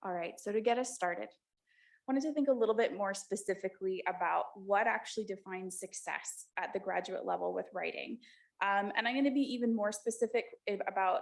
All right, so to get us started, I wanted to think a little bit more specifically about what actually defines success at the graduate level with writing. And I'm going to be even more specific about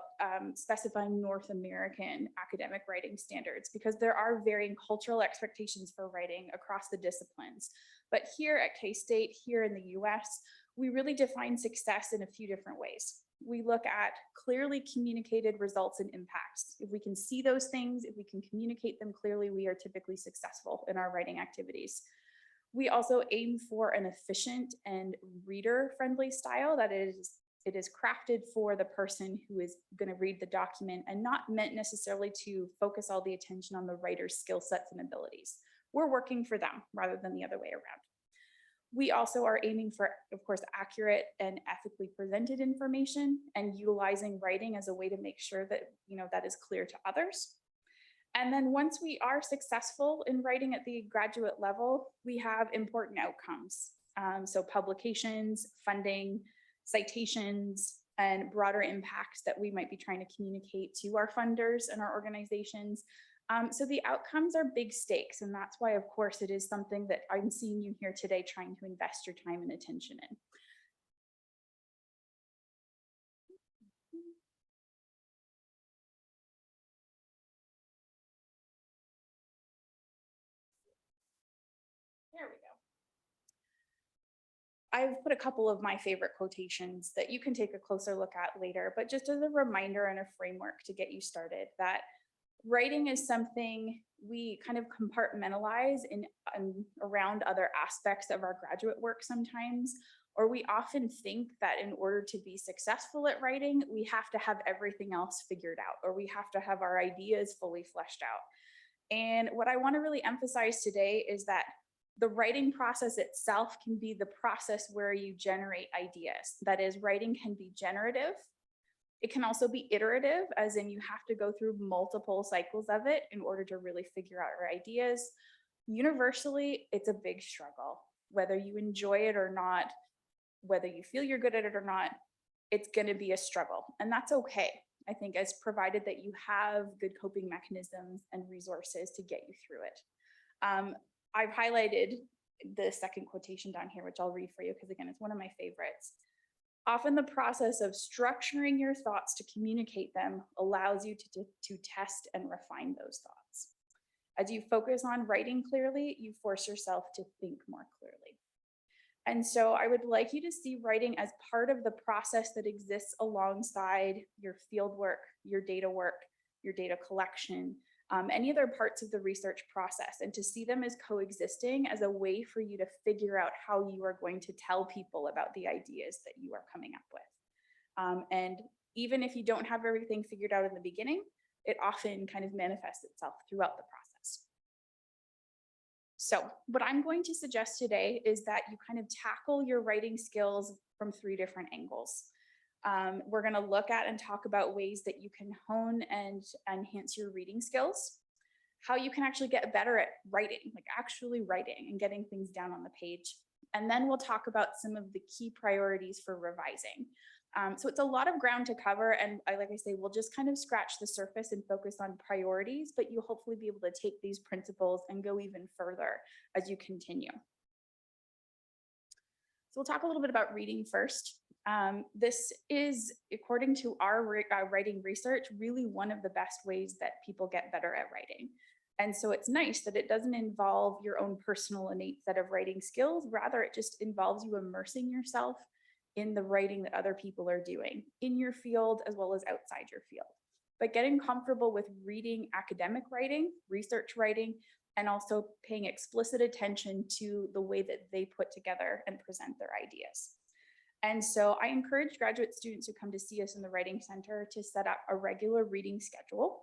specifying North American academic writing standards because there are varying cultural expectations for writing across the disciplines. But here at K State, here in the US, we really define success in a few different ways. We look at clearly communicated results and impacts. If we can see those things, if we can communicate them clearly, we are typically successful in our writing activities. We also aim for an efficient and reader-friendly style that it is crafted for the person who is going to read the document and not meant necessarily to focus all the attention on the writer's skill sets and abilities. We're working for them rather than the other way around. We also are aiming for, of course, accurate and ethically presented information and utilizing writing as a way to make sure that, that is clear to others. And then once we are successful in writing at the graduate level, we have important outcomes. So publications, funding, citations, and broader impacts that we might be trying to communicate to our funders and our organizations. So the outcomes are big stakes, and that's why, of course, it is something that I'm seeing you here today trying to invest your time and attention in. There we go. I've put a couple of my favorite quotations that you can take a closer look at later, but just as a reminder and a framework to get you started, that writing is something we kind of compartmentalize in around other aspects of our graduate work sometimes, or we often think that in order to be successful at writing, we have to have everything else figured out, or we have to have our ideas fully fleshed out. And what I want to really emphasize today is that the writing process itself can be the process where you generate ideas. That is, writing can be generative. It can also be iterative, as in you have to go through multiple cycles of it in order to really figure out your ideas. Universally, it's a big struggle. Whether you enjoy it or not, whether you feel you're good at it or not, it's going to be a struggle. And that's okay. I think, as provided that you have good coping mechanisms and resources to get you through it. I've highlighted the second quotation down here, which I'll read for you because, again, it's one of my favorites. Often the process of structuring your thoughts to communicate them allows you to test and refine those thoughts. As you focus on writing clearly, you force yourself to think more clearly. And so I would like you to see writing as part of the process that exists alongside your field work, your data collection, any other parts of the research process, and to see them as coexisting as a way for you to figure out how you are going to tell people about the ideas that you are coming up with. And even if you don't have everything figured out in the beginning, it often kind of manifests itself throughout the process. So what I'm going to suggest today is that you kind of tackle your writing skills from 3 different angles. We're going to look at and talk about ways that you can hone and enhance your reading skills, how you can actually get better at writing, like actually writing and getting things down on the page. And then we'll talk about some of the key priorities for revising. So it's a lot of ground to cover. And like I say, we'll just kind of scratch the surface and focus on priorities, but you'll hopefully be able to take these principles and go even further as you continue. So we'll talk a little bit about reading first. This is, according to our writing research, really one of the best ways that people get better at writing. And so it's nice that it doesn't involve your own personal innate set of writing skills. Rather, it just involves you immersing yourself in the writing that other people are doing in your field as well as outside your field. But getting comfortable with reading academic writing, research writing, and also paying explicit attention to the way that they put together and present their ideas. And so I encourage graduate students who come to see us in the Writing Center to set up a regular reading schedule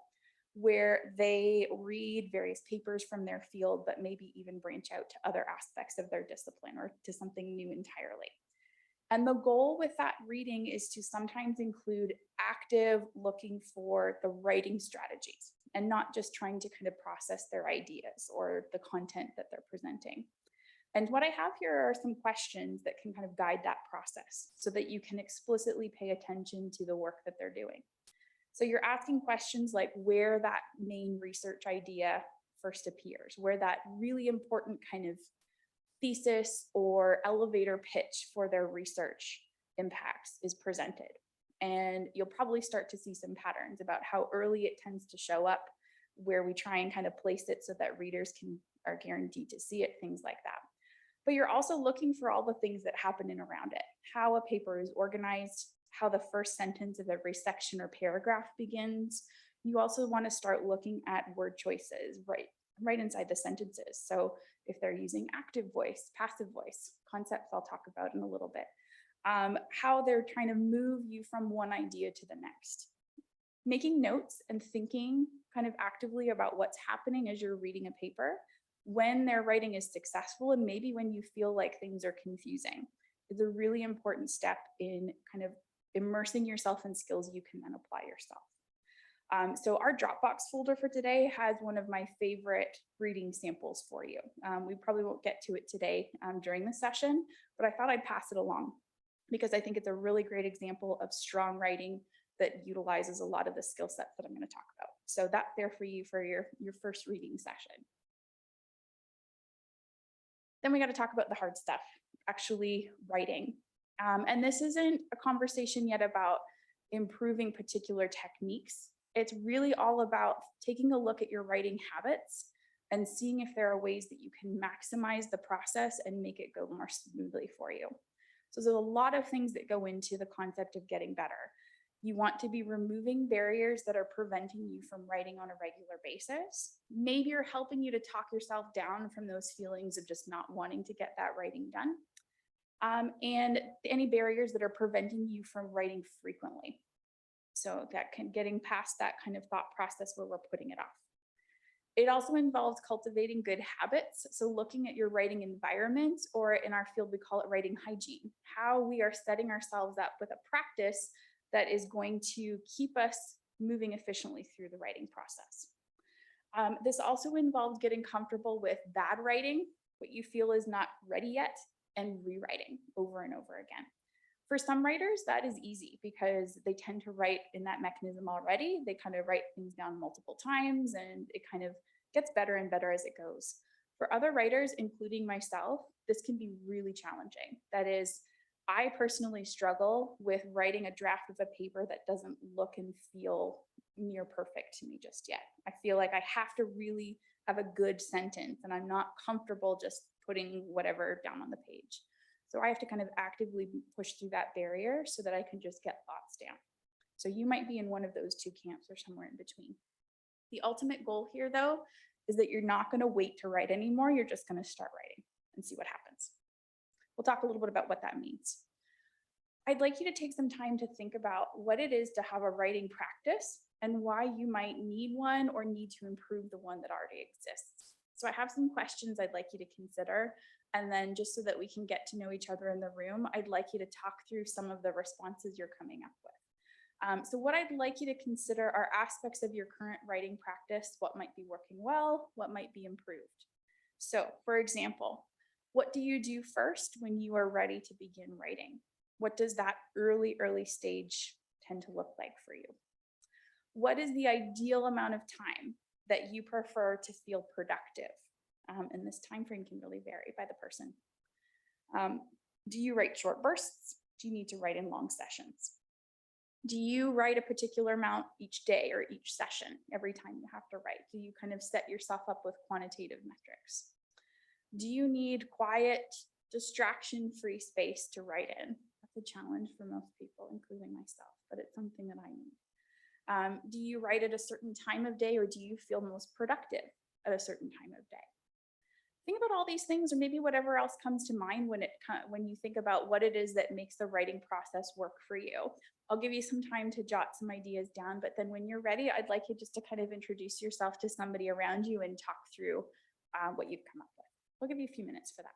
where they read various papers from their field, but maybe even branch out to other aspects of their discipline or to something new entirely. And the goal with that reading is to sometimes include active looking for the writing strategies and not just trying to kind of process their ideas or the content that they're presenting. And what I have here are some questions that can kind of guide that process so that you can explicitly pay attention to the work that they're doing. So you're asking questions like where that main research idea first appears, where that really important kind of thesis or elevator pitch for their research impacts is presented. And you'll probably start to see some patterns about how early it tends to show up, where we try and kind of place it so that readers are guaranteed to see it, things like that. But you're also looking for all the things that happen in around it, how a paper is organized, how the first sentence of every section or paragraph begins. You also want to start looking at word choices right inside the sentences. So if they're using active voice, passive voice, concepts I'll talk about in a little bit, how they're trying to move you from one idea to the next. Making notes and thinking kind of actively about what's happening as you're reading a paper, when their writing is successful, and maybe when you feel like things are confusing, is a really important step in kind of immersing yourself in skills you can then apply yourself. So our Dropbox folder for today has one of my favorite reading samples for you. We probably won't get to it today during the session, but I thought I'd pass it along because I think it's a really great example of strong writing that utilizes a lot of the skill sets that I'm going to talk about. So that's there for you for your first reading session. Then we got to talk about the hard stuff, actually writing. And this isn't a conversation yet about improving particular techniques. It's really all about taking a look at your writing habits and seeing if there are ways that you can maximize the process and make it go more smoothly for you. So there's a lot of things that go into the concept of getting better. You want to be removing barriers that are preventing you from writing on a regular basis. Maybe you're helping you to talk yourself down from those feelings of just not wanting to get that writing done. And any barriers that are preventing you from writing frequently. So getting past that kind of thought process where we're putting it off. It also involves cultivating good habits. So looking at your writing environment, or in our field, we call it writing hygiene, how we are setting ourselves up with a practice that is going to keep us moving efficiently through the writing process. This also involves getting comfortable with bad writing, what you feel is not ready yet, and rewriting over and over again. For some writers, that is easy because they tend to write in that mechanism already. They kind of write things down multiple times and it kind of gets better and better as it goes. For other writers, including myself, this can be really challenging. That is, I personally struggle with writing a draft of a paper that doesn't look and feel near perfect to me just yet. I feel like I have to really have a good sentence and I'm not comfortable just putting whatever down on the page. So I have to kind of actively push through that barrier so that I can just get thoughts down. So you might be in one of those two camps or somewhere in between. The ultimate goal here, though, is that you're not going to wait to write anymore. You're just going to start writing and see what happens. We'll talk a little bit about what that means. I'd like you to take some time to think about what it is to have a writing practice and why you might need one or need to improve the one that already exists. So I have some questions I'd like you to consider. And then just so that we can get to know each other in the room, I'd like you to talk through some of the responses you're coming up with. So what I'd like you to consider are aspects of your current writing practice, what might be working well, what might be improved. So for example, what do you do first when you are ready to begin writing? What does that early stage tend to look like for you? What is the ideal amount of time that you prefer to feel productive? And this time frame can really vary by the person. Do you write short bursts? Do you need to write in long sessions? Do you write a particular amount each day or each session every time you have to write? Do you kind of set yourself up with quantitative metrics? Do you need quiet, distraction-free space to write in? That's a challenge for most people, including myself, but it's something that I need. Do you write at a certain time of day, or do you feel most productive at a certain time of day? Think about all these things, or maybe whatever else comes to mind when you think about what it is that makes the writing process work for you. I'll give you some time to jot some ideas down, but then when you're ready, I'd like you just to kind of introduce yourself to somebody around you and talk through what you've come up with. I'll give you a few minutes for that.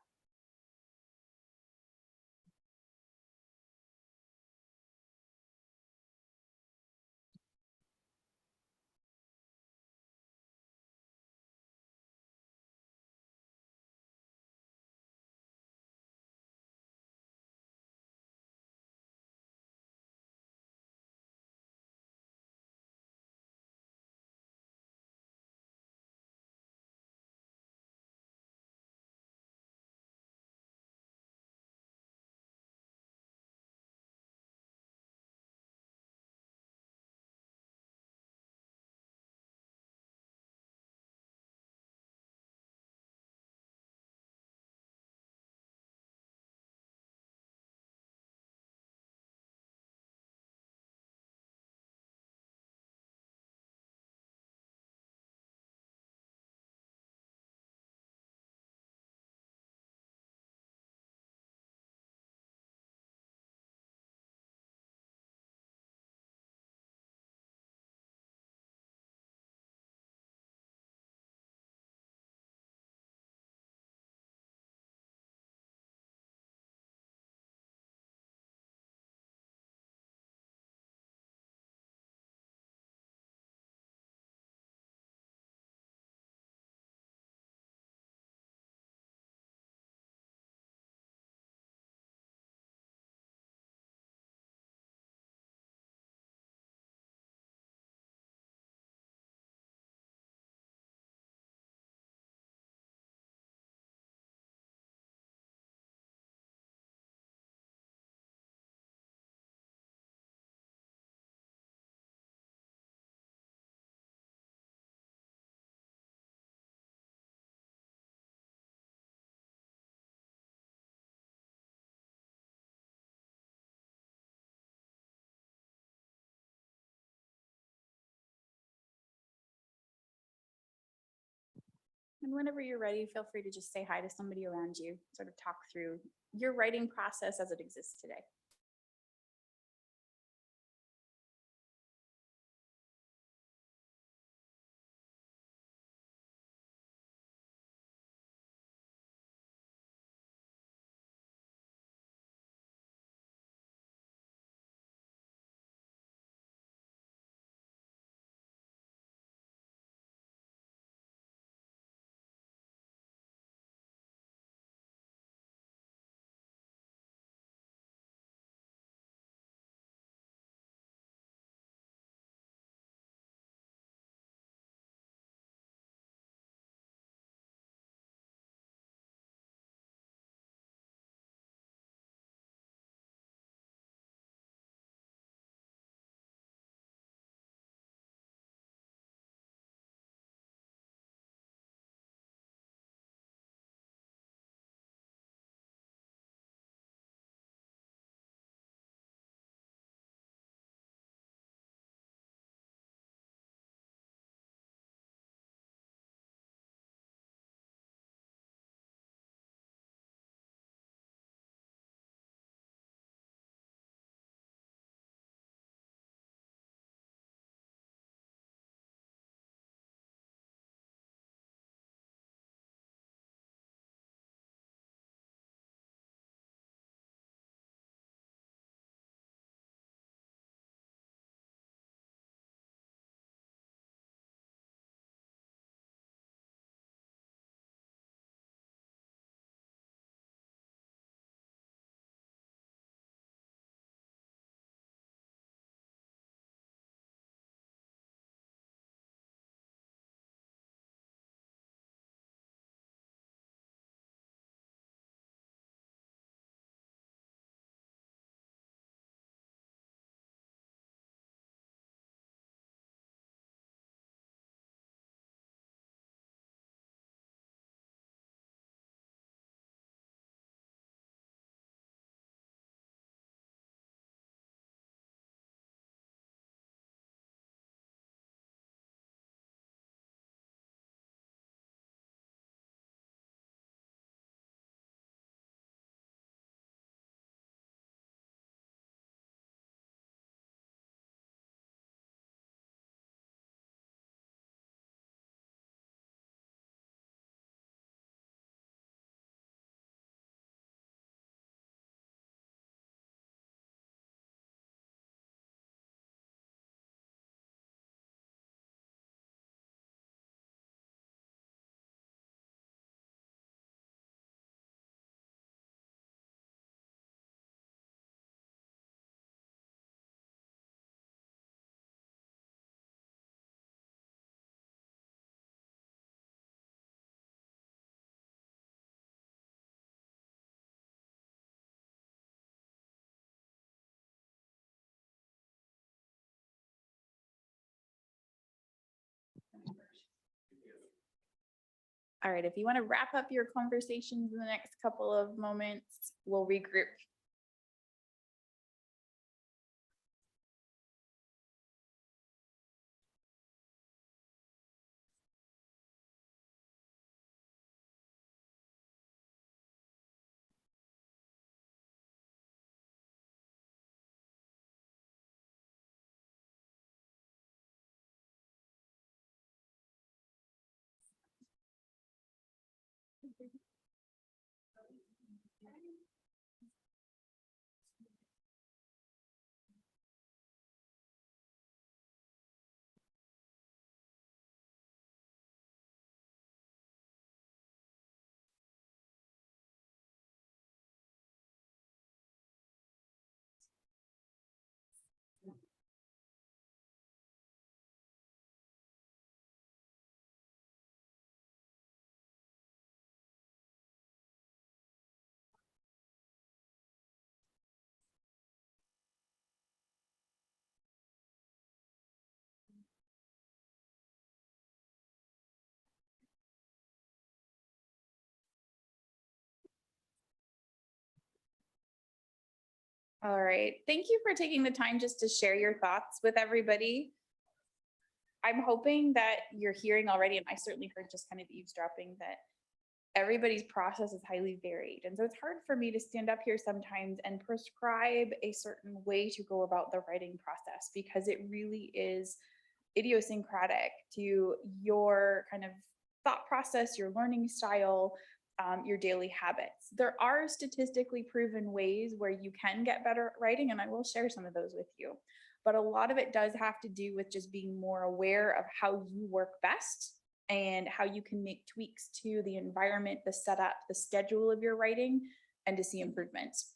And whenever you're ready, feel free to just say hi to somebody around you, sort of talk through your writing process as it exists today. All right, if you want to wrap up your conversations in the next couple of moments, we'll regroup. All right, thank you for taking the time just to share your thoughts with everybody. I'm hoping that you're hearing already, and I certainly heard just kind of eavesdropping, that everybody's process is highly varied. And so it's hard for me to stand up here sometimes and prescribe a certain way to go about the writing process, because it really is idiosyncratic to your kind of thought process, your learning style, your daily habits. There are statistically proven ways where you can get better at writing, and I will share some of those with you. But a lot of it does have to do with just being more aware of how you work best and how you can make tweaks to the environment, the setup, the schedule of your writing, and to see improvements.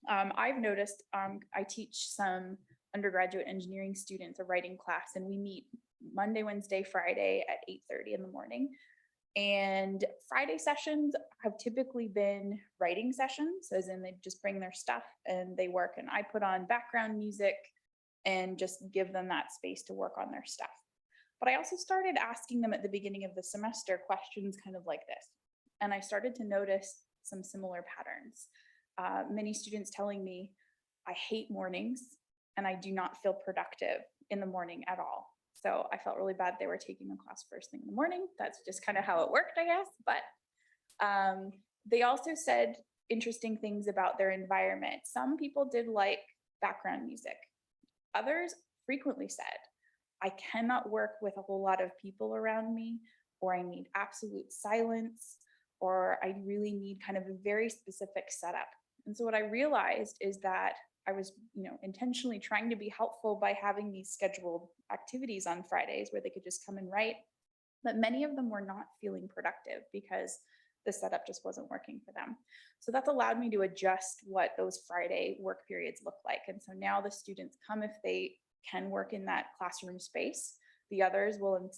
I've noticed I teach some undergraduate engineering students a writing class, and we meet Monday, Wednesday, Friday at 8:30 in the morning. And Friday sessions have typically been writing sessions, as in they just bring their stuff and they work, and I put on background music and just give them that space to work on their stuff. But I also started asking them at the beginning of the semester questions kind of like this. And I started to notice some similar patterns. Many students telling me, I hate mornings and I do not feel productive in the morning at all. So I felt really bad they were taking a class first thing in the morning. That's just kind of how it worked, I guess. But they also said interesting things about their environment. Some people did like background music. Others frequently said, I cannot work with a whole lot of people around me, or I need absolute silence, or I really need kind of a very specific setup. And so what I realized is that I was, intentionally trying to be helpful by having these scheduled activities on Fridays where they could just come and write. But many of them were not feeling productive because the setup just wasn't working for them. So that's allowed me to adjust what those Friday work periods look like. And so now the students come if they can work in that classroom space. The others will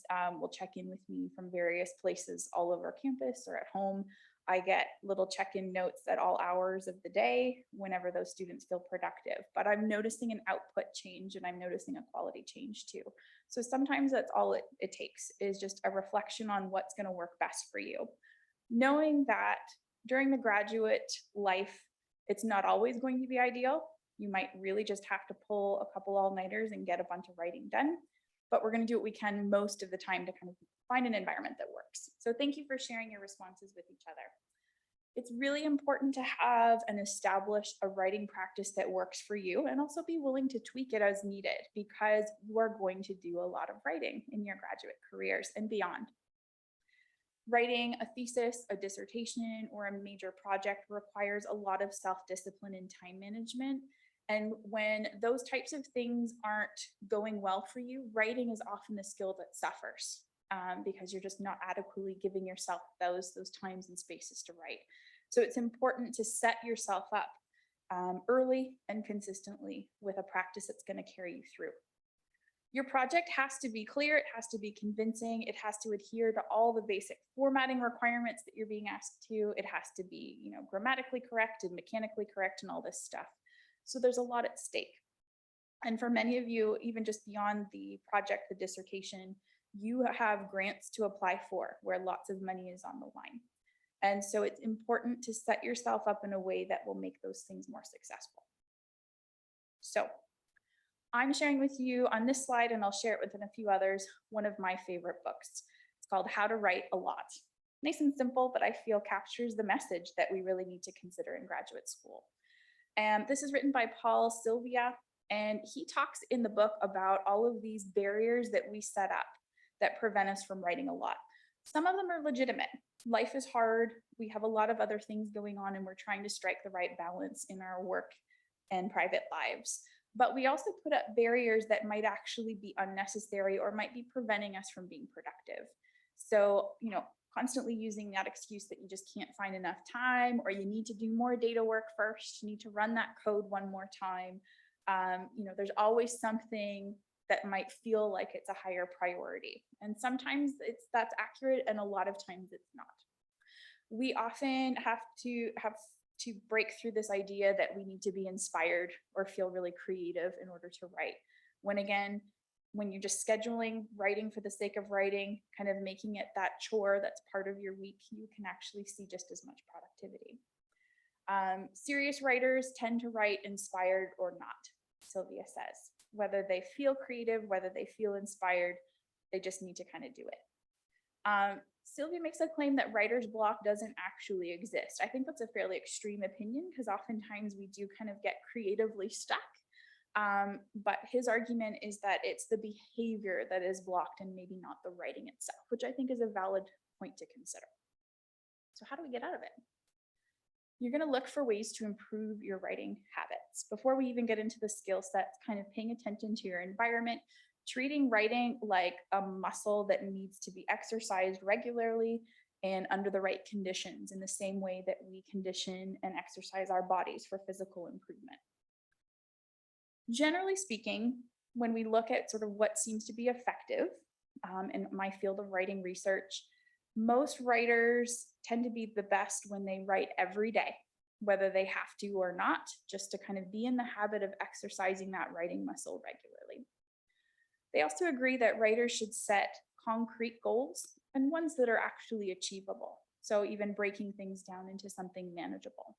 check in with me from various places all over campus or at home. I get little check-in notes at all hours of the day whenever those students feel productive. But I'm noticing an output change, and I'm noticing a quality change too. So sometimes that's all it takes, is just a reflection on what's going to work best for you. Knowing that during the graduate life, it's not always going to be ideal. You might really just have to pull a couple all-nighters and get a bunch of writing done. But we're going to do what we can most of the time to kind of find an environment that works. So thank you for sharing your responses with each other. It's really important to have and establish a writing practice that works for you, and also be willing to tweak it as needed, because you are going to do a lot of writing in your graduate careers and beyond. Writing a thesis, a dissertation, or a major project requires a lot of self-discipline and time management. And when those types of things aren't going well for you, writing is often the skill that suffers, because you're just not adequately giving yourself those times and spaces to write. So it's important to set yourself up early and consistently with a practice that's going to carry you through. Your project has to be clear, it has to be convincing, it has to adhere to all the basic formatting requirements that you're being asked to, it has to be, grammatically correct and mechanically correct and all this stuff. So there's a lot at stake. And for many of you, even just beyond the project, the dissertation, you have grants to apply for where lots of money is on the line. And so it's important to set yourself up in a way that will make those things more successful. So I'm sharing with you on this slide, and I'll share it within a few others, one of my favorite books. It's called How to Write a Lot. Nice and simple, but I feel captures the message that we really need to consider in graduate school. And this is written by Paul Sylvia, and he talks in the book about all of these barriers that we set up that prevent us from writing a lot. Some of them are legitimate. Life is hard. We have a lot of other things going on, and we're trying to strike the right balance in our work and private lives. But we also put up barriers that might actually be unnecessary or might be preventing us from being productive. So, constantly using that excuse that you just can't find enough time, or you need to do more data work first, you need to run that code one more time. There's always something that might feel like it's a higher priority. And sometimes that's accurate, and a lot of times it's not. We often have to break through this idea that we need to be inspired or feel really creative in order to write. When you're just scheduling writing for the sake of writing, kind of making it that chore that's part of your week, you can actually see just as much productivity. Serious writers tend to write inspired or not, Sylvia says. Whether they feel creative, whether they feel inspired, They just need to kind of do it. Sylvia makes a claim that writer's block doesn't actually exist. I think that's a fairly extreme opinion because oftentimes we do kind of get creatively stuck. But his argument is that it's the behavior that is blocked and maybe not the writing itself, which I think is a valid point to consider. So how do we get out of it? You're going to look for ways to improve your writing habits. Before we even get into the skill sets, kind of paying attention to your environment, treating writing like a muscle that needs to be exercised regularly and under the right conditions in the same way that we condition and exercise our bodies for physical improvement. Generally speaking, when we look at sort of what seems to be effective in my field of writing research, most writers tend to be the best when they write every day, whether they have to or not, just to kind of be in the habit of exercising that writing muscle regularly. They also agree that writers should set concrete goals and ones that are actually achievable. So even breaking things down into something manageable.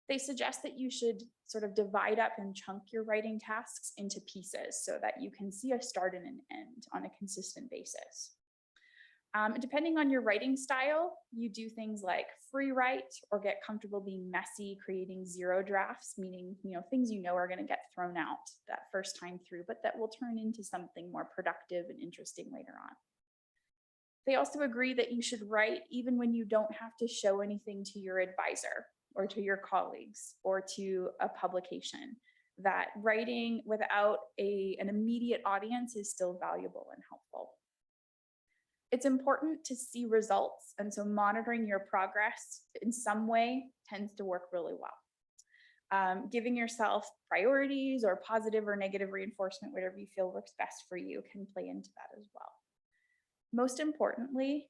They suggest that you should sort of divide up and chunk your writing tasks into pieces so that you can see a start and an end on a consistent basis. Depending on your writing style, you do things like free write or get comfortable being messy, creating zero drafts, meaning things are going to get thrown out that first time through, but that will turn into something more productive and interesting later on. They also agree that you should write even when you don't have to show anything to your advisor or to your colleagues or to a publication, that writing without an immediate audience is still valuable and helpful. It's important to see results, and so monitoring your progress in some way tends to work really well. Giving yourself priorities or positive or negative reinforcement, whatever you feel works best for you, can play into that as well. Most importantly,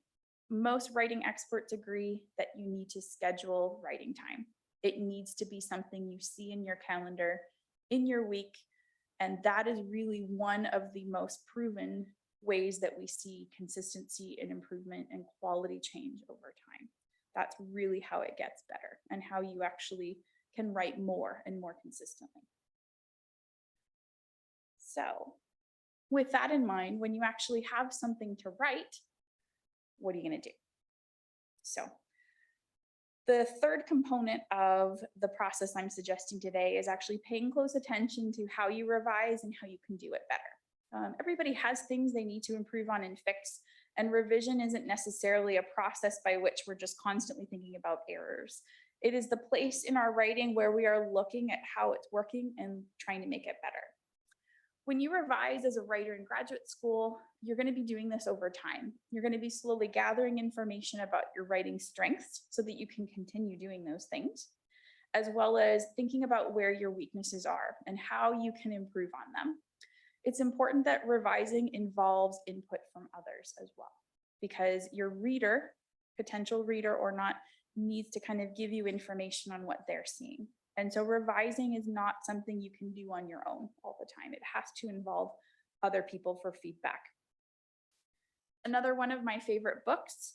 most writing experts agree that you need to schedule writing time. It needs to be something you see in your calendar, in your week, and that is really one of the most proven ways that we see consistency and improvement and quality change over time. That's really how it gets better and how you actually can write more and more consistently. So with that in mind, when you actually have something to write, what are you going to do? So the third component of the process I'm suggesting today is actually paying close attention to how you revise and how you can do it better. Everybody has things they need to improve on and fix, and revision isn't necessarily a process by which we're just constantly thinking about errors. It is the place in our writing where we are looking at how it's working and trying to make it better. When you revise as a writer in graduate school, you're going to be doing this over time. You're going to be slowly gathering information about your writing strengths so that you can continue doing those things, as well as thinking about where your weaknesses are and how you can improve on them. It's important that revising involves input from others as well, because your reader, potential reader or not, needs to kind of give you information on what they're seeing. And so revising is not something you can do on your own all the time. It has to involve other people for feedback. Another one of my favorite books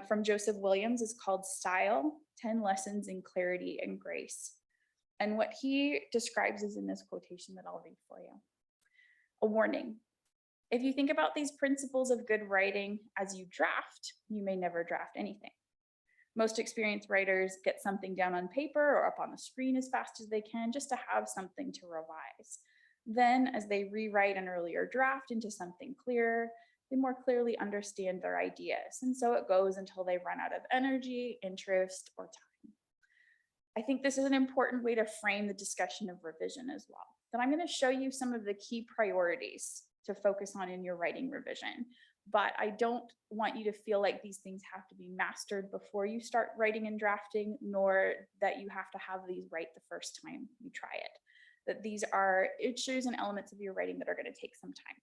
from Joseph Williams is called Style, 10 Lessons in Clarity and Grace. And what he describes is in this quotation that I'll read for you. A warning. If you think about these principles of good writing as you draft, you may never draft anything. Most experienced writers get something down on paper or up on the screen as fast as they can just to have something to revise. Then, as they rewrite an earlier draft into something clearer, they more clearly understand their ideas. And so it goes until they run out of energy, interest, or time. I think this is an important way to frame the discussion of revision as well. That I'm going to show you some of the key priorities to focus on in your writing revision, but I don't want you to feel like these things have to be mastered before you start writing and drafting, nor that you have to have these right the first time you try it. That these are issues and elements of your writing that are going to take some time.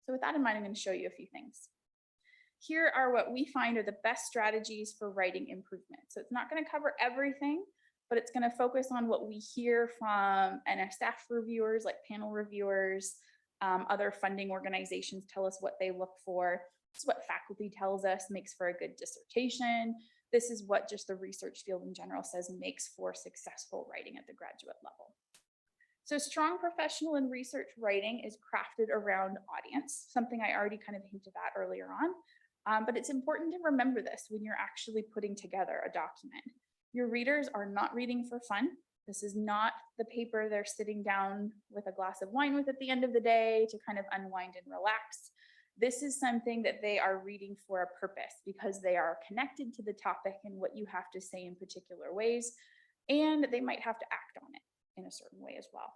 So with that in mind, I'm going to show you a few things. Here are what we find are the best strategies for writing improvement. So it's not going to cover everything, but it's going to focus on what we hear from NSF reviewers, like panel reviewers, other funding organizations tell us what they look for. This is what faculty tells us makes for a good dissertation. This is what just the research field in general says makes for successful writing at the graduate level. So strong professional and research writing is crafted around audience, something I already kind of hinted at earlier on. But it's important to remember this when you're actually putting together a document. Your readers are not reading for fun. This is not the paper they're sitting down with a glass of wine with at the end of the day to kind of unwind and relax. This is something that they are reading for a purpose because they are connected to the topic and what you have to say in particular ways, and they might have to act on it in a certain way as well.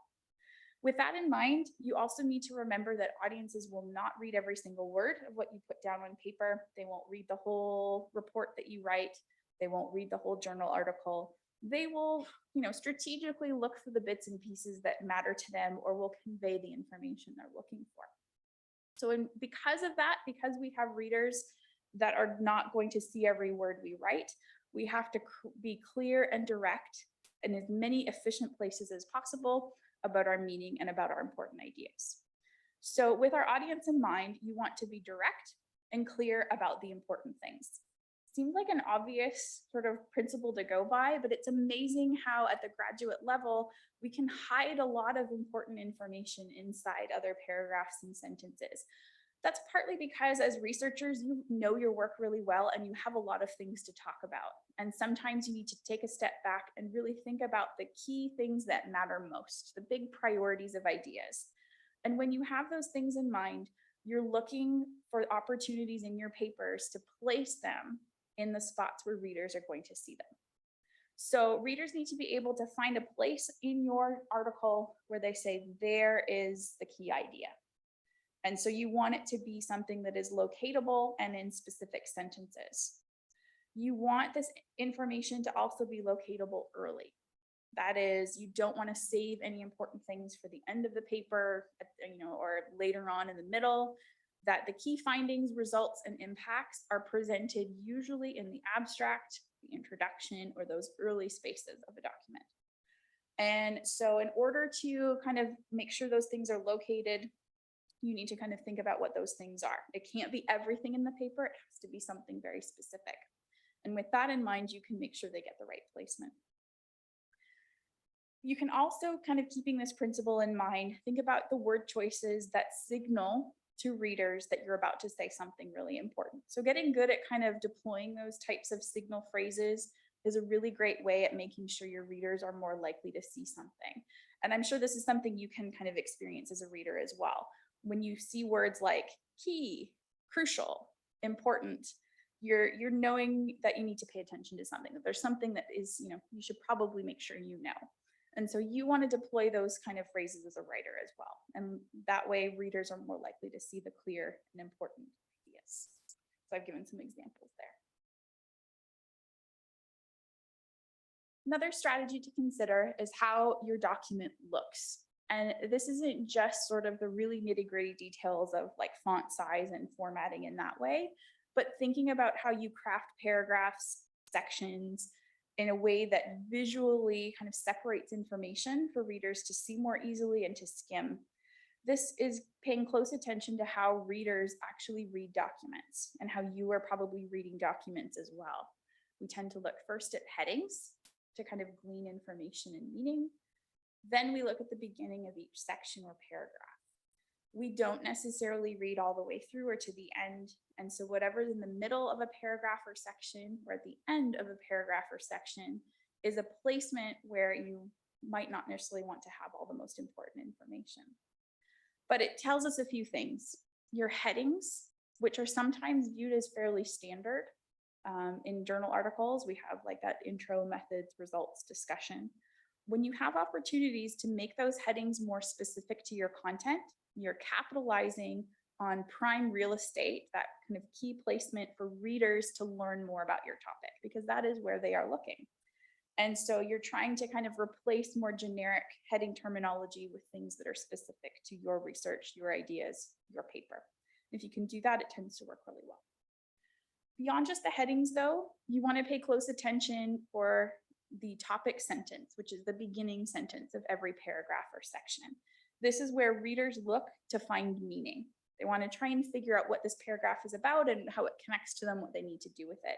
With that in mind, you also need to remember that audiences will not read every single word of what you put down on paper. They won't read the whole report that you write. They won't read the whole journal article. They will, strategically look for the bits and pieces that matter to them or will convey the information they're looking for. So because of that, because we have readers that are not going to see every word we write, we have to be clear and direct in as many efficient places as possible about our meaning and about our important ideas. So with our audience in mind, you want to be direct and clear about the important things. Seems like an obvious sort of principle to go by, but it's amazing how at the graduate level, we can hide a lot of important information inside other paragraphs and sentences. That's partly because as researchers, you know your work really well and you have a lot of things to talk about. And sometimes you need to take a step back and really think about the key things that matter most, the big priorities of ideas. And when you have those things in mind, you're looking for opportunities in your papers to place them in the spots where readers are going to see them. So readers need to be able to find a place in your article where they say, there is the key idea. And so you want it to be something that is locatable and in specific sentences. You want this information to also be locatable early. That is, you don't want to save any important things for the end of the paper, or later on in the middle. That the key findings, results, and impacts are presented usually in the abstract, the introduction, or those early spaces of a document. And so in order to kind of make sure those things are located, you need to kind of think about what those things are. It can't be everything in the paper. It has to be something very specific. And with that in mind, you can make sure they get the right placement. You can also, kind of keeping this principle in mind, think about the word choices that signal to readers that you're about to say something really important. So getting good at kind of deploying those types of signal phrases is a really great way at making sure your readers are more likely to see something. And I'm sure this is something you can kind of experience as a reader as well. When you see words like key, crucial, important, you're knowing that you need to pay attention to something, that there's something that is, you should probably make sure you know. And so you want to deploy those kind of phrases as a writer as well. And that way readers are more likely to see the clear and important ideas. So I've given some examples there. Another strategy to consider is how your document looks. And this isn't just sort of the really nitty-gritty details of like font size and formatting in that way, but thinking about how you craft paragraphs, sections, in a way that visually kind of separates information for readers to see more easily and to skim. This is paying close attention to how readers actually read documents and how you are probably reading documents as well. We tend to look first at headings to kind of glean information and meaning. Then we look at the beginning of each section or paragraph. We don't necessarily read all the way through or to the end. And so whatever's in the middle of a paragraph or section or at the end of a paragraph or section is a placement where you might not necessarily want to have all the most important information. But it tells us a few things. Your headings, which are sometimes viewed as fairly standard. In journal articles, we have like that intro, methods, results, discussion. When you have opportunities to make those headings more specific to your content, you're capitalizing on prime real estate, that kind of key placement for readers to learn more about your topic, because that is where they are looking. And so you're trying to kind of replace more generic heading terminology with things that are specific to your research, your ideas, your paper. If you can do that, it tends to work really well. Beyond just the headings though, you want to pay close attention for the topic sentence, which is the beginning sentence of every paragraph or section. This is where readers look to find meaning. They want to try and figure out what this paragraph is about and how it connects to them, what they need to do with it.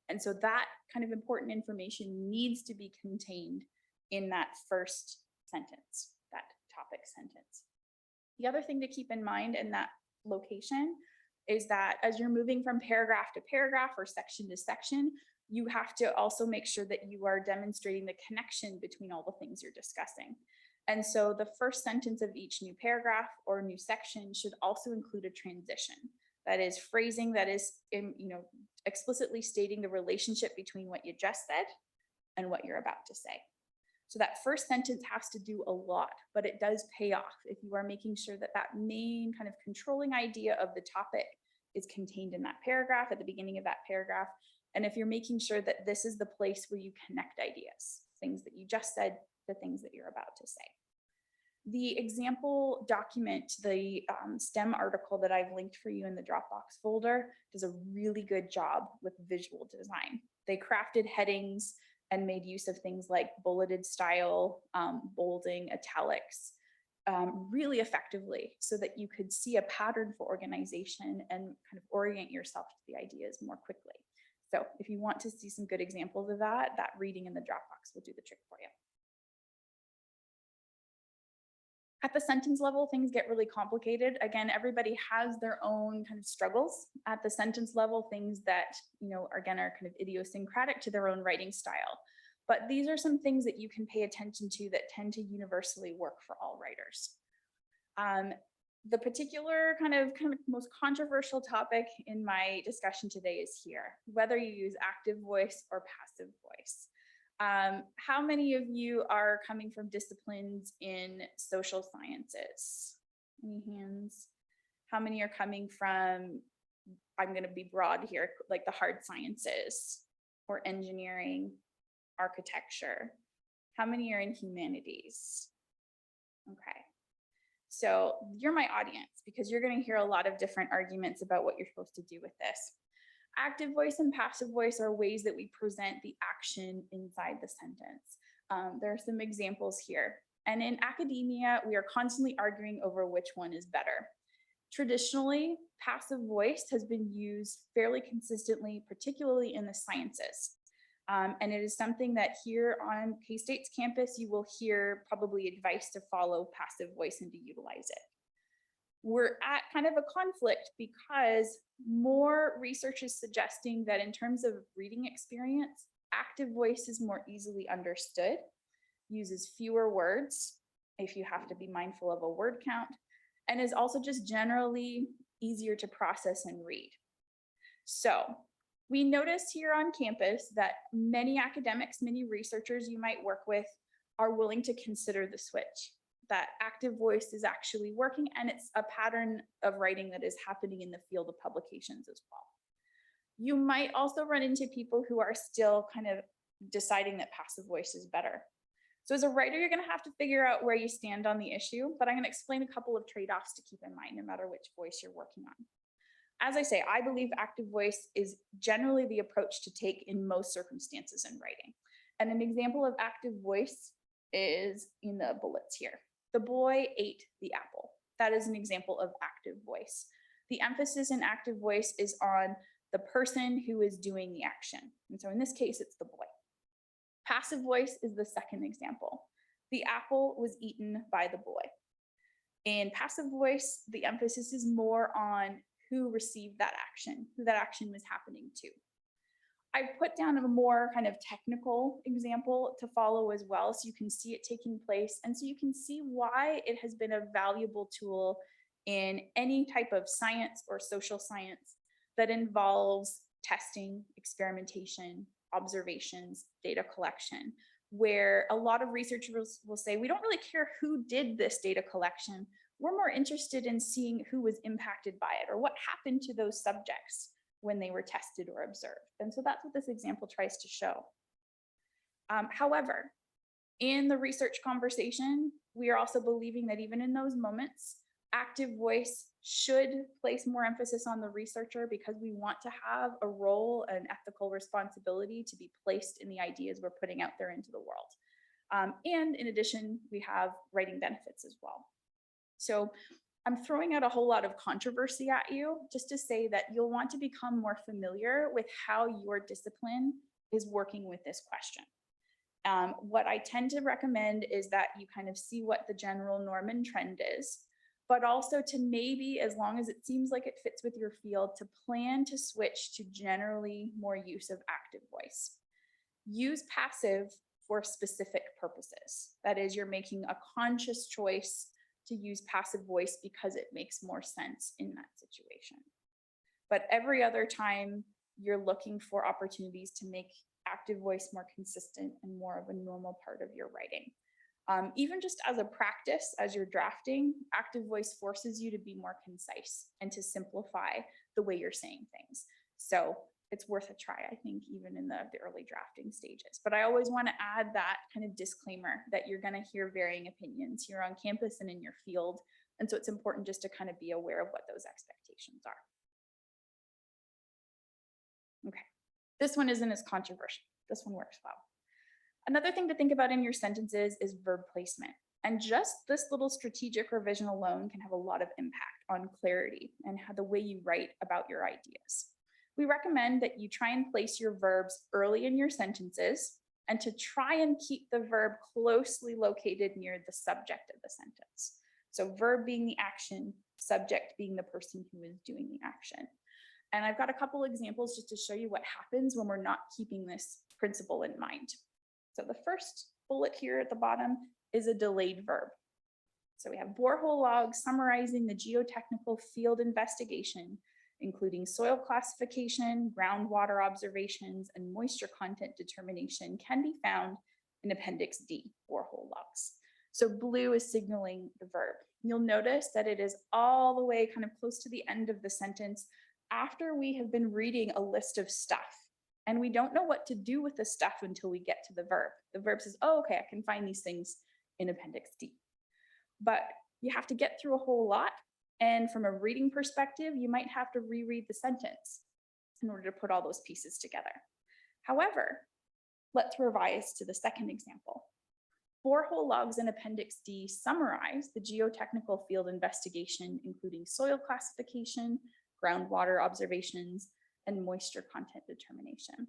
And so that kind of important information needs to be contained in that first sentence, that topic sentence. The other thing to keep in mind in that location is that as you're moving from paragraph to paragraph or section to section, you have to also make sure that you are demonstrating the connection between all the things you're discussing. And so the first sentence of each new paragraph or new section should also include a transition. That is phrasing that is, explicitly stating the relationship between what you just said and what you're about to say. So that first sentence has to do a lot, but it does pay off if you are making sure that that main kind of controlling idea of the topic is contained in that paragraph at the beginning of that paragraph. And if you're making sure that this is the place where you connect ideas, things that you just said, the things that you're about to say. The example document, the STEM article that I've linked for you in the Dropbox folder, does a really good job with visual design. They crafted headings and made use of things like bulleted style, bolding, italics, really effectively so that you could see a pattern for organization and kind of orient yourself to the ideas more quickly. So if you want to see some good examples of that, that reading in the Dropbox will do the trick for you. At the sentence level, things get really complicated. Again, everybody has their own kind of struggles. At the sentence level, things that, again, are kind of idiosyncratic to their own writing style. But these are some things that you can pay attention to that tend to universally work for all writers. The particular kind of most controversial topic in my discussion today is here, whether you use active voice or passive voice. How many of you are coming from disciplines in social sciences? Any hands? How many are coming from, I'm going to be broad here, like the hard sciences or engineering, architecture? How many are in humanities? Okay. So you're my audience because you're going to hear a lot of different arguments about what you're supposed to do with this. Active voice and passive voice are ways that we present the action inside the sentence. There are some examples here. And in academia, we are constantly arguing over which one is better. Traditionally, passive voice has been used fairly consistently, particularly in the sciences. And it is something that here on K-State's campus, you will hear probably advice to follow passive voice and to utilize it. We're at kind of a conflict because more research is suggesting that in terms of reading experience, active voice is more easily understood, uses fewer words if you have to be mindful of a word count, and is also just generally easier to process and read. So we notice here on campus that many academics, many researchers you might work with are willing to consider the switch, that active voice is actually working, and it's a pattern of writing that is happening in the field of publications as well. You might also run into people who are still kind of deciding that passive voice is better. So as a writer, you're going to have to figure out where you stand on the issue, but I'm going to explain a couple of trade-offs to keep in mind no matter which voice you're working on. As I say, I believe active voice is generally the approach to take in most circumstances in writing. And an example of active voice is in the bullets here. The boy ate the apple. That is an example of active voice. The emphasis in active voice is on the person who is doing the action. And so in this case, it's the boy. Passive voice is the second example. The apple was eaten by the boy. In passive voice, the emphasis is more on who received that action, who that action was happening to. I've put down a more kind of technical example to follow as well, so you can see it taking place, and so you can see why it has been a valuable tool in any type of science or social science that involves testing, experimentation, observations, data collection, where a lot of researchers will say, we don't really care who did this data collection. We're more interested in seeing who was impacted by it or what happened to those subjects when they were tested or observed. And so that's what this example tries to show. However, in the research conversation, we are also believing that even in those moments, active voice should place more emphasis on the researcher because we want to have a role and ethical responsibility to be placed in the ideas we're putting out there into the world. And in addition, we have writing benefits as well. So I'm throwing out a whole lot of controversy at you just to say that you'll want to become more familiar with how your discipline is working with this question. What I tend to recommend is that you kind of see what the general norm and trend is, but also to maybe, as long as it seems like it fits with your field, to plan to switch to generally more use of active voice. Use passive for specific purposes. That is, you're making a conscious choice to use passive voice because it makes more sense in that situation. But every other time, you're looking for opportunities to make active voice more consistent and more of a normal part of your writing. Even just as a practice, as you're drafting, active voice forces you to be more concise and to simplify the way you're saying things. So it's worth a try, I think, even in the early drafting stages. But I always want to add that kind of disclaimer that you're going to hear varying opinions here on campus and in your field. And so it's important just to kind of be aware of what those expectations are. Okay, this one isn't as controversial. This one works well. Another thing to think about in your sentences is verb placement. And just this little strategic revision alone can have a lot of impact on clarity and how the way you write about your ideas. We recommend that you try and place your verbs early in your sentences and to try and keep the verb closely located near the subject of the sentence. So verb being the action, subject being the person who is doing the action. And I've got a couple examples just to show you what happens when we're not keeping this principle in mind. So the first bullet here at the bottom is a delayed verb. So we have borehole logs summarizing the geotechnical field investigation, including soil classification, groundwater observations, and moisture content determination can be found in Appendix D, borehole logs. So blue is signaling the verb. You'll notice that it is all the way kind of close to the end of the sentence after we have been reading a list of stuff. And we don't know what to do with the stuff until we get to the verb. The verb says, oh, okay, I can find these things in Appendix D. But you have to get through a whole lot. And from a reading perspective, you might have to reread the sentence in order to put all those pieces together. However, let's revise to the second example. Borehole logs in Appendix D summarize the geotechnical field investigation, including soil classification, groundwater observations, and moisture content determination.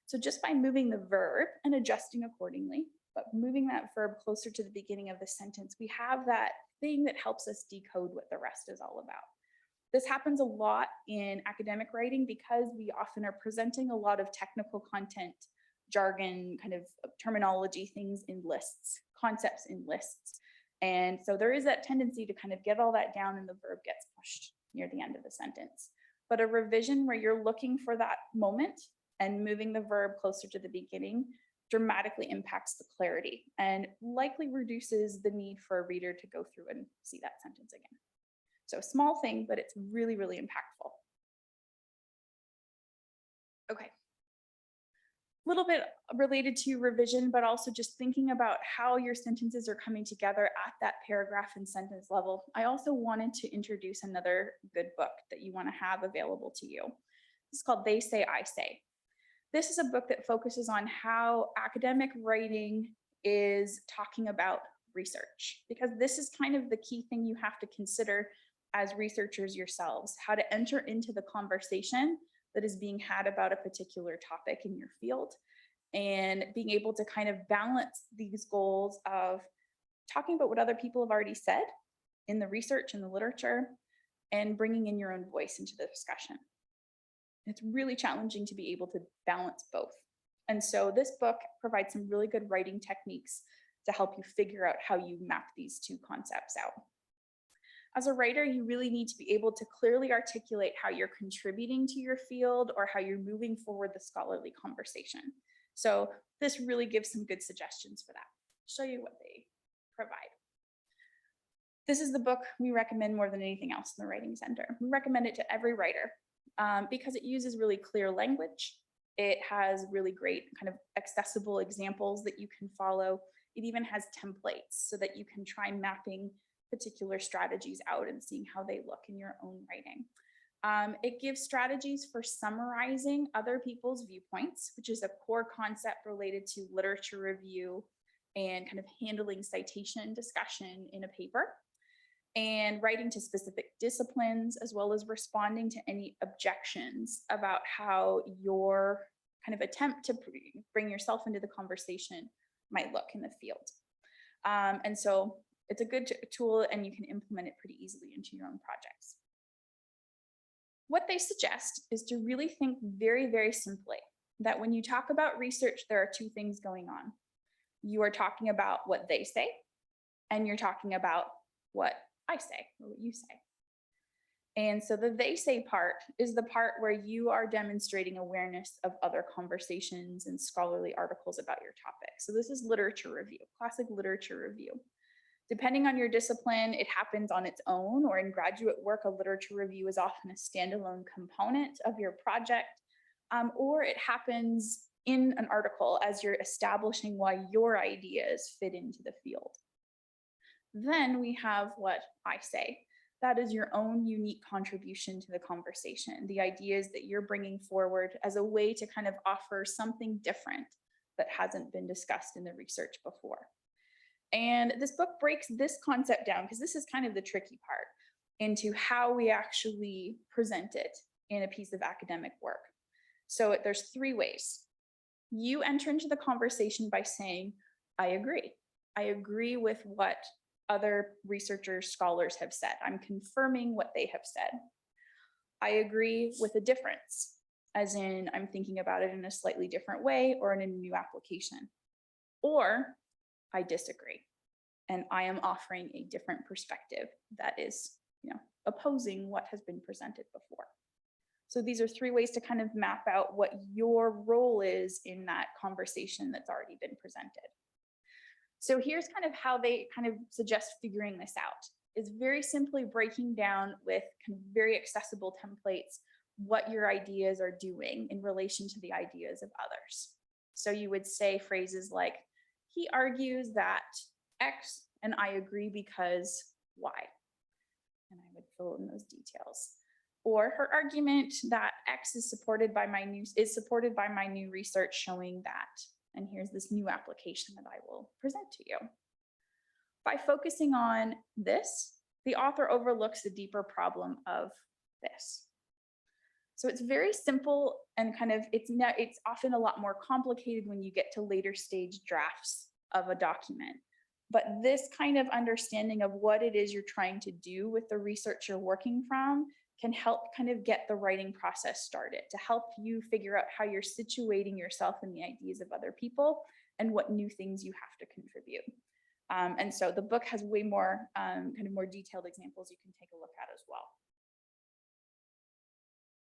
So just by moving the verb and adjusting accordingly, but moving that verb closer to the beginning of the sentence, we have that thing that helps us decode what the rest is all about. This happens a lot in academic writing because we often are presenting a lot of technical content, jargon, kind of terminology, things in lists, concepts in lists. And so there is that tendency to kind of get all that down and the verb gets pushed near the end of the sentence. But a revision where you're looking for that moment and moving the verb closer to the beginning dramatically impacts the clarity and likely reduces the need for a reader to go through and see that sentence again. So a small thing, but it's really, really impactful. Okay. A little bit related to revision, but also just thinking about how your sentences are coming together at that paragraph and sentence level. I also wanted to introduce another good book that you want to have available to you. It's called They Say, I Say. This is a book that focuses on how academic writing is talking about research, because this is kind of the key thing you have to consider as researchers yourselves, how to enter into the conversation that is being had about a particular topic in your field, and being able to kind of balance these goals of talking about what other people have already said in the research and the literature and bringing in your own voice into the discussion. It's really challenging to be able to balance both. And so this book provides some really good writing techniques to help you figure out how you map these two concepts out. As a writer, you really need to be able to clearly articulate how you're contributing to your field or how you're moving forward the scholarly conversation. So this really gives some good suggestions for that. Show you what they provide. This is the book we recommend more than anything else in the Writing Center. We recommend it to every writer because it uses really clear language. It has really great kind of accessible examples that you can follow. It even has templates so that you can try mapping particular strategies out and seeing how they look in your own writing. It gives strategies for summarizing other people's viewpoints, which is a core concept related to literature review and kind of handling citation discussion in a paper, and writing to specific disciplines, as well as responding to any objections about how your kind of attempt to bring yourself into the conversation might look in the field. And so it's a good tool and you can implement it pretty easily into your own projects. What they suggest is to really think very, very simply that when you talk about research, there are two things going on. You are talking about what they say, and you're talking about what I say or what you say. And so the they say part is the part where you are demonstrating awareness of other conversations and scholarly articles about your topic. So this is literature review, classic literature review. Depending on your discipline, it happens on its own, or in graduate work, a literature review is often a standalone component of your project, or it happens in an article as you're establishing why your ideas fit into the field. Then we have what I say. That is your own unique contribution to the conversation, the ideas that you're bringing forward as a way to kind of offer something different that hasn't been discussed in the research before. And this book breaks this concept down, because this is kind of the tricky part, into how we actually present it in a piece of academic work. So there's three ways. You enter into the conversation by saying, I agree. I agree with what other researchers, scholars have said. I'm confirming what they have said. I agree with a difference, as in I'm thinking about it in a slightly different way or in a new application. Or I disagree, and I am offering a different perspective that is, opposing what has been presented before. So these are three ways to kind of map out what your role is in that conversation that's already been presented. So here's kind of how they kind of suggest figuring this out. It's very simply breaking down with kind of very accessible templates what your ideas are doing in relation to the ideas of others. So you would say phrases like, he argues that X and I agree because Y. And I would fill in those details. Or her argument that X is supported by my new research showing that. And here's this new application that I will present to you. By focusing on this, the author overlooks the deeper problem of this. So it's very simple, and kind of it's often a lot more complicated when you get to later stage drafts of a document. But this kind of understanding of what it is you're trying to do with the research you're working from can help kind of get the writing process started, to help you figure out how you're situating yourself in the ideas of other people and what new things you have to contribute. And so the book has way more kind of more detailed examples you can take a look at as well.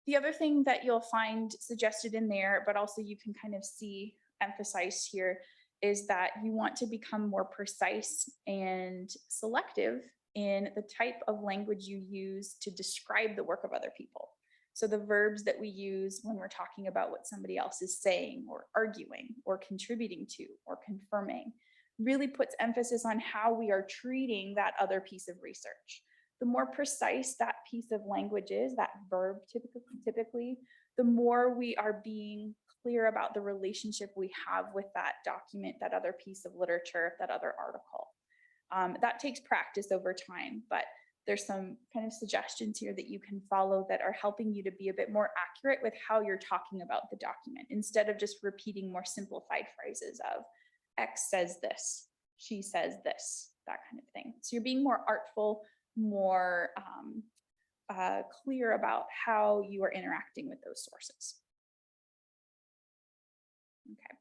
The other thing that you'll find suggested in there, but also you can kind of see emphasized here, is that you want to become more precise and selective in the type of language you use to describe the work of other people. So the verbs that we use when we're talking about what somebody else is saying or arguing or contributing to or confirming really puts emphasis on how we are treating that other piece of research. The more precise that piece of language is, that verb typically, the more we are being clear about the relationship we have with that document, that other piece of literature, that other article. That takes practice over time, but there's some kind of suggestions here that you can follow that are helping you to be a bit more accurate with how you're talking about the document, instead of just repeating more simplified phrases of X says this, she says this, that kind of thing. So you're being more artful, more clear about how you are interacting with those sources. Okay.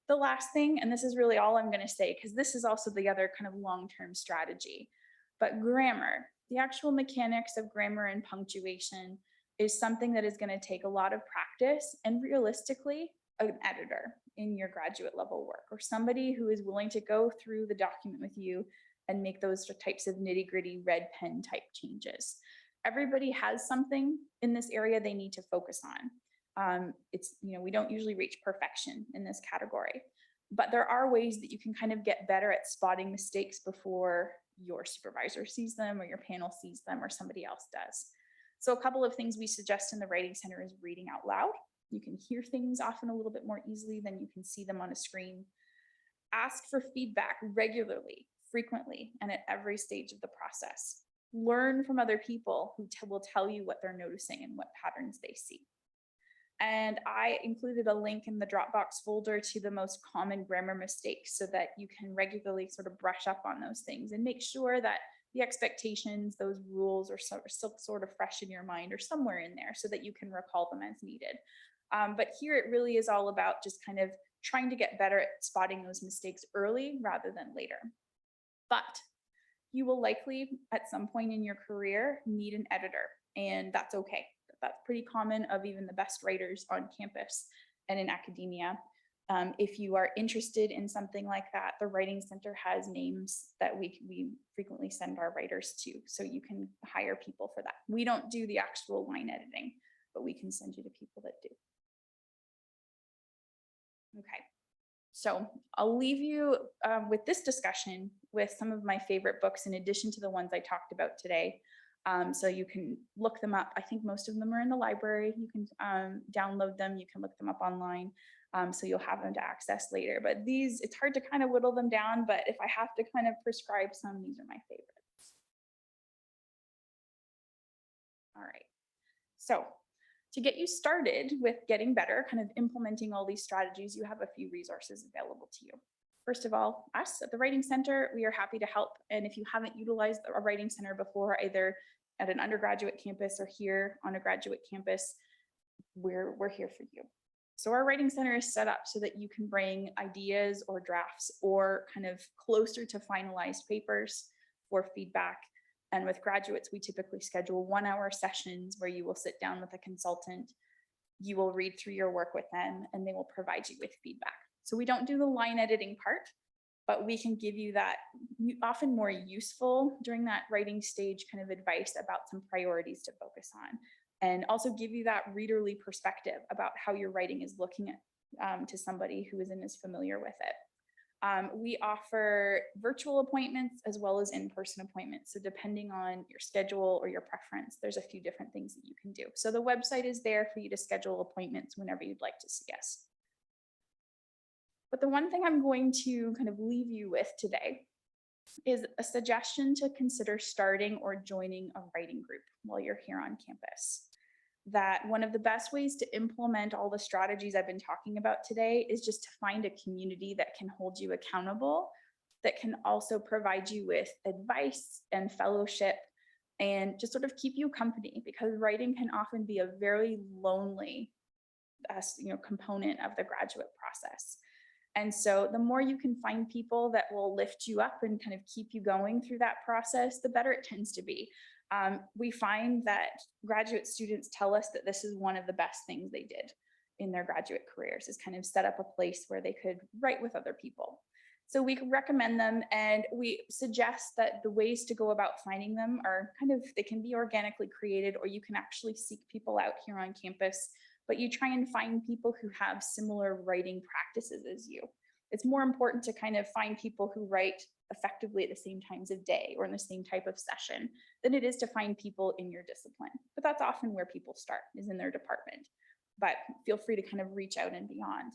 The last thing, and this is really all I'm going to say, because this is also the other kind of long-term strategy, but grammar, the actual mechanics of grammar and punctuation is something that is going to take a lot of practice, and realistically, an editor in your graduate level work, or somebody who is willing to go through the document with you and make those types of nitty-gritty red pen type changes. Everybody has something in this area they need to focus on. We don't usually reach perfection in this category, but there are ways that you can kind of get better at spotting mistakes before your supervisor sees them or your panel sees them or somebody else does. So a couple of things we suggest in the Writing Center is reading out loud. You can hear things often a little bit more easily than you can see them on a screen. Ask for feedback regularly, frequently, and at every stage of the process. Learn from other people who will tell you what they're noticing and what patterns they see. And I included a link in the Dropbox folder to the most common grammar mistakes so that you can regularly sort of brush up on those things and make sure that the expectations, those rules are still sort of fresh in your mind or somewhere in there so that you can recall them as needed. But here it really is all about just kind of trying to get better at spotting those mistakes early rather than later. But you will likely at some point in your career need an editor, and that's okay. That's pretty common of even the best writers on campus and in academia. If you are interested in something like that, the Writing Center has names that we frequently send our writers to, so you can hire people for that. We don't do the actual line editing, but we can send you to people that do. Okay, so I'll leave you with this discussion with some of my favorite books in addition to the ones I talked about today. So you can look them up. I think most of them are in the library. You can download them. You can look them up online. So you'll have them to access later. But these, it's hard to kind of whittle them down, but if I have to kind of prescribe some, these are my favorites. All right. So to get you started with getting better, kind of implementing all these strategies, you have a few resources available to you. First of all, us at the Writing Center, we are happy to help. And if you haven't utilized a Writing Center before, either at an undergraduate campus or here on a graduate campus, we're here for you. So our Writing Center is set up so that you can bring ideas or drafts or kind of closer to finalized papers for feedback. And with graduates, we typically schedule 1-hour sessions where you will sit down with a consultant, you will read through your work with them, and they will provide you with feedback. So we don't do the line editing part, but we can give you that often more useful during that writing stage kind of advice about some priorities to focus on, and also give you that readerly perspective about how your writing is looking at to somebody who isn't as familiar with it. We offer virtual appointments as well as in-person appointments. So depending on your schedule or your preference, there's a few different things that you can do. So the website is there for you to schedule appointments whenever you'd like to see us. But the one thing I'm going to kind of leave you with today is a suggestion to consider starting or joining a writing group while you're here on campus. That one of the best ways to implement all the strategies I've been talking about today is just to find a community that can hold you accountable, that can also provide you with advice and fellowship and just sort of keep you company, because writing can often be a very lonely component of the graduate process. And so the more you can find people that will lift you up and kind of keep you going through that process, the better it tends to be. We find that graduate students tell us that this is one of the best things they did in their graduate careers, is kind of set up a place where they could write with other people. So we recommend them, and we suggest that the ways to go about finding them are kind of, they can be organically created, or you can actually seek people out here on campus, but you try and find people who have similar writing practices as you. It's more important to kind of find people who write effectively at the same times of day or in the same type of session than it is to find people in your discipline. But that's often where people start, is in their department. But feel free to kind of reach out and beyond.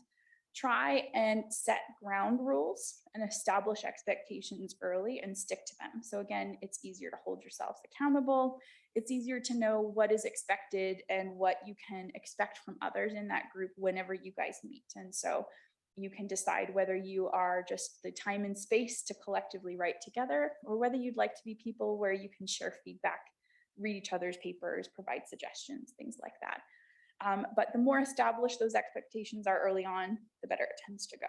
Try and set ground rules and establish expectations early and stick to them. So again, it's easier to hold yourselves accountable. It's easier to know what is expected and what you can expect from others in that group whenever you guys meet. And so you can decide whether you are just the time and space to collectively write together, or whether you'd like to be people where you can share feedback, read each other's papers, provide suggestions, things like that. But the more established those expectations are early on, the better it tends to go.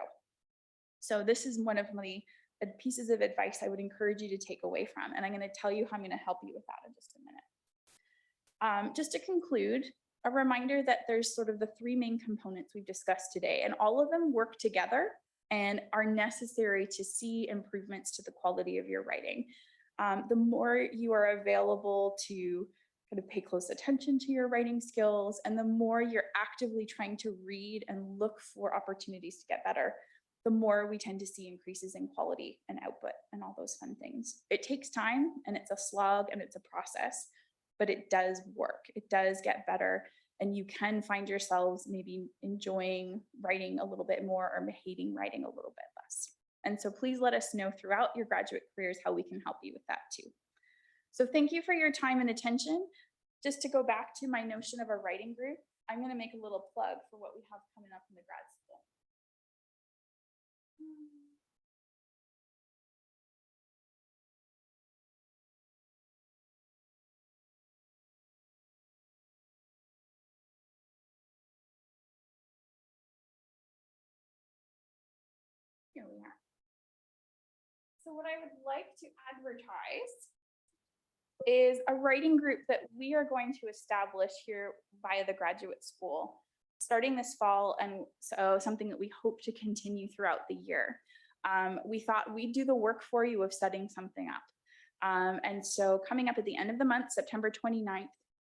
So this is one of the pieces of advice I would encourage you to take away from, and I'm going to tell you how I'm going to help you with that in just a minute. Just to conclude, a reminder that there's sort of the three main components we've discussed today, and all of them work together and are necessary to see improvements to the quality of your writing. The more you are available to kind of pay close attention to your writing skills, and the more you're actively trying to read and look for opportunities to get better, the more we tend to see increases in quality and output and all those fun things. It takes time, and it's a slog, and it's a process, but it does work. It does get better, and you can find yourselves maybe enjoying writing a little bit more or hating writing a little bit less. And so please let us know throughout your graduate careers how we can help you with that too. So thank you for your time and attention. just to go back to my notion of a writing group, I'm going to make a little plug for what we have coming up in the grad school. Here we are. So what I would like to advertise is a writing group that we are going to establish here via the graduate school starting this fall, and so something that we hope to continue throughout the year. We thought we'd do the work for you of setting something up. And so coming up at the end of the month, September 29th,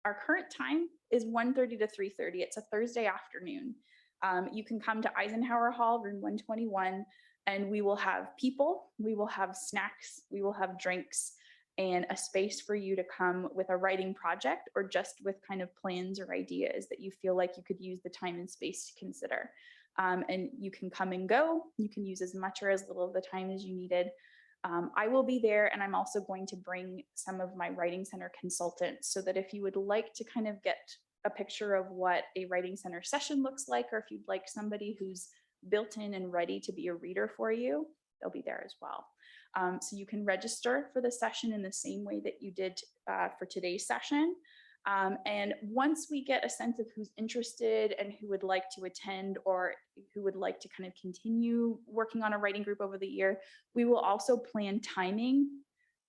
our current time is 1:30 to 3:30. It's a Thursday afternoon. You can come to Eisenhower Hall, room 121, and we will have people, we will have snacks, we will have drinks, and a space for you to come with a writing project or just with kind of plans or ideas that you feel like you could use the time and space to consider. And you can come and go. You can use as much or as little of the time as you needed. I will be there, and I'm also going to bring some of my Writing Center consultants so that if you would like to kind of get a picture of what a Writing Center session looks like, or if you'd like somebody who's built in and ready to be a reader for you, they'll be there as well. So you can register for the session in the same way that you did for today's session. And once we get a sense of who's interested and who would like to attend or who would like to kind of continue working on a writing group over the year, we will also plan timing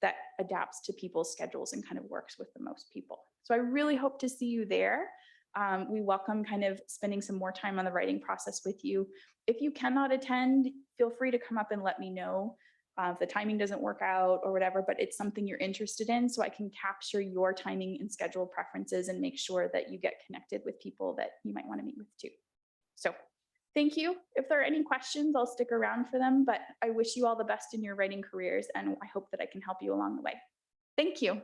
that adapts to people's schedules and kind of works with the most people. So I really hope to see you there. We welcome kind of spending some more time on the writing process with you. If you cannot attend, feel free to come up and let me know if the timing doesn't work out or whatever, but it's something you're interested in, so I can capture your timing and schedule preferences and make sure that you get connected with people that you might want to meet with too. So thank you. If there are any questions, I'll stick around for them, but I wish you all the best in your writing careers, and I hope that I can help you along the way. Thank you.